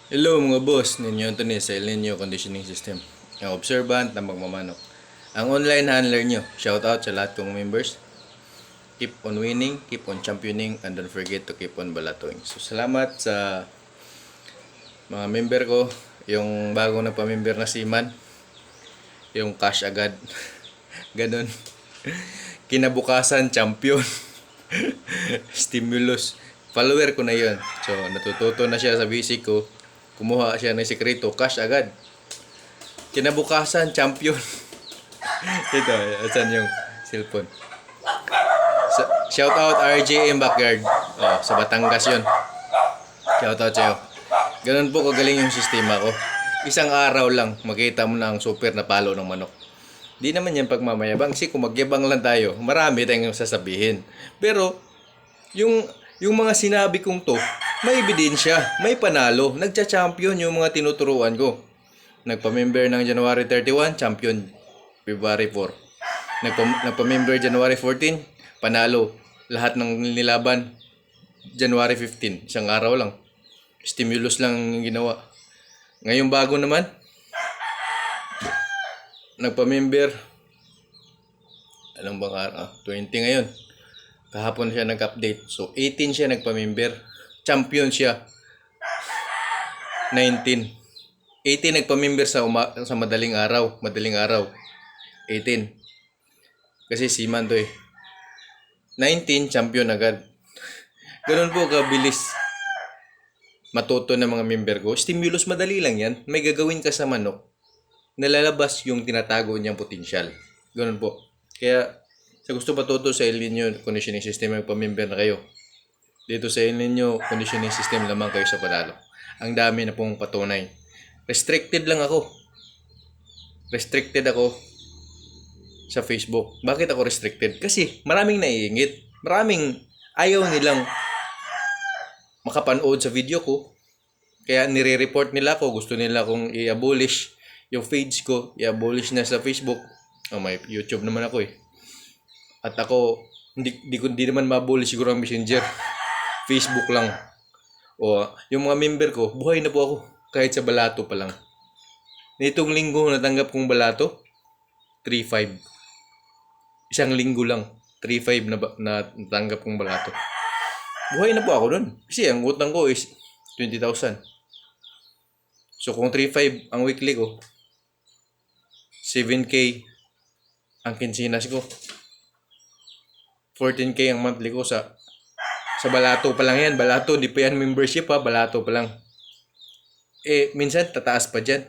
Hello mga boss, ninyo ito ni sa El Nino Conditioning System. Ang observant na magmamanok. Ang online handler nyo, shoutout sa lahat kong members. Keep on winning, keep on championing, and don't forget to keep on balatoing. So salamat sa mga member ko. Yung bagong nagpa-member na si Man. Yung cash agad. Ganon. Kinabukasan, champion. Stimulus. Follower ko na yon. So natututo na siya sa basic ko. Kumuha siya ng sekreto, cash agad. Kinabukasan, champion. Ito, asan yung cellphone? Shout out RJM Backyard. Oh, sa Batangas yun. Shout out sa'yo. Ganun po kagaling yung sistema ko. Isang araw lang, makita mo na ang super na palo ng manok. Di naman yan pagmamayabang. Kasi kung magyabang lang tayo, marami tayong sasabihin. Pero, yung mga sinabi kong to, may ebidensya, may panalo. Nagcha-champion yung mga tinuturuan ko. Nagpa-member ng January 31, champion February 4. Nagpa-member January 14, panalo. Lahat ng nilaban January 15, isang araw lang. Stimulus lang yung ginawa. Ngayong bago naman, nagpa-member, anong bang araw? 20 ngayon. Kahapon siya nag-update. So, 18 siya nagpa-member. Champion siya. 19. 18 nagpa-member sa madaling araw. Madaling araw. 18. Kasi si Man to eh. 19, champion agad. Ganun po kabilis matuto ng mga member ko. Stimulus, madali lang yan. May gagawin ka sa manok. Nalalabas yung tinatago niyang potensyal. Ganun po. Kaya, sa gusto matuto sa El Nino Conditioning System, magpa-member na kayo. Dito sa El Nino Conditioning System lamang kayo sa panalo. Ang dami na pong patunay. Restricted lang ako. Restricted ako sa Facebook. Bakit ako restricted? Kasi maraming naiingit. Maraming ayaw nilang makapanood sa video ko. Kaya nire-report nila ako. Gusto nila akong i-abolish yung page ko. I-abolish na sa Facebook. Oh, may YouTube naman ako eh. At ako, hindi naman ma-abolish siguro ang Messenger. Facebook lang. O, yung mga member ko, buhay na po ako. Kahit sa balato pa lang. Nitong linggo natanggap kong balato, 3.5. Isang linggo lang, 3.5 na natanggap kong balato. Buhay na po ako dun. Kasi ang utang ko is 20,000. So kung 3.5 ang weekly ko, 7K ang kinsinas ko. 14K ang monthly ko sa balato pa lang yan. Balato, di pa yan membership ha. Balato pa lang. Eh, minsan tataas pa dyan.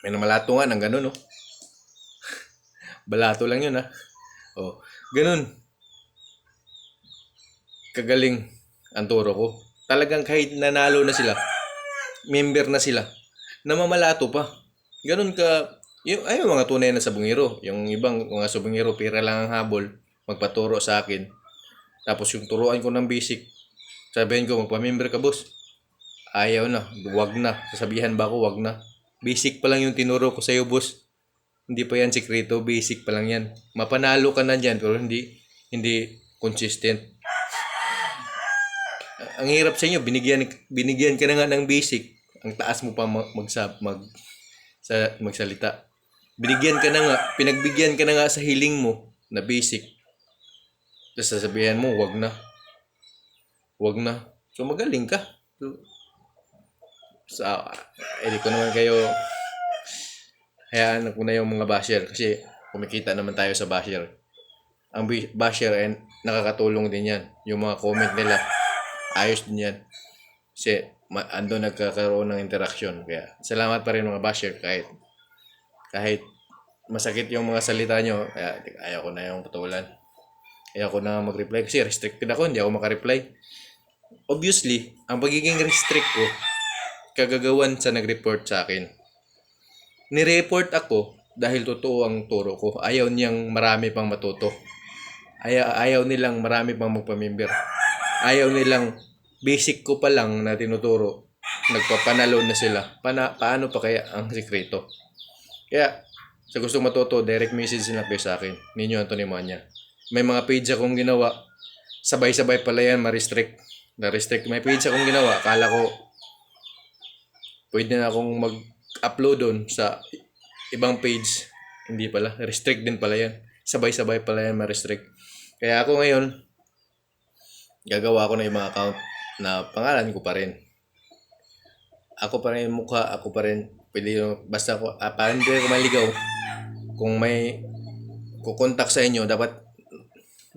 May namalato nga ng ganun, no? Balato lang yun, ha? Oh, ganun. Kagaling ang turo ko. Talagang kahit nanalo na sila, member na sila, namamalato pa. Ganun ka, yung mga tunay na sabungero. Yung ibang mga sabungero, pira lang ang habol, magpaturo sa akin. Tapos yung turuan ko ng basic, sabihin ko, magpa-member ka, boss. Ayaw na, wag na. Sasabihan ba ako, wag na. Basic pa lang yung tinuro ko sa'yo, boss. Hindi pa yan sekreto, basic pa lang yan. Mapanalo ka na dyan, pero hindi consistent. Ang hirap sa inyo, binigyan ka na nga ng basic. Ang taas mo pa magsalita. Binigyan ka na nga, pinagbigyan ka na nga sa hiling mo na basic. Tapos sasabihan mo, wag na. Wag na. So magaling ka. So, hindi ko naman kayo hayaan ko na yung mga basher kasi kumikita naman tayo sa basher. Ang basher ay nakakatulong din yan. Yung mga comment nila, ayos din yan. Kasi ando nagkakaroon ng interaction. Kaya salamat pa rin mga basher kahit masakit yung mga salita nyo. Kaya ayaw ko na yung patulan. Ayaw ko na mag-reply kasi restricted ako. Hindi ako makareply. Obviously, ang pagiging restrict ko, kagagawan sa nag-report sa akin. Ni-report ako dahil totoo ang turo ko. Ayaw niyang marami pang matuto. Ayaw nilang marami pang magpamember. Ayaw nilang basic ko pa lang na tinuturo. Nagpapanalo na sila. Paano pa kaya ang sekreto? Kaya, sa gustong matuto, direct message na kayo sa akin. Ninyo Anthony Manya. May mga page akong ginawa. Sabay-sabay pala yan, ma-restrict. Na-restrict. May page akong ginawa. Akala ko pwede na akong mag-upload doon sa ibang page. Hindi pala, restrict din pala yan. Sabay-sabay pala yan ma-restrict. Kaya ako ngayon, gagawa ko na yung mga account na pangalan ko pa rin. Ako pa rin yung mukha, ako pa rin. Pwede yung, basta ako, parang hindi ako maligaw. Kung may kukontak sa inyo, dapat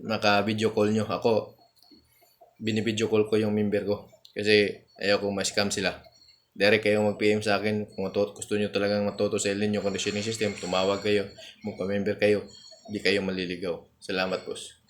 naka-video call nyo. Ako, binibideo call ko yung member ko. Kasi ayaw kong ma-scam sila. Direct kayo mag-PM sa akin. Kung gusto nyo talagang matuto sa inyo conditioning system, tumawag kayo, magpa-member kayo. Hindi kayo maliligaw. Salamat, boss.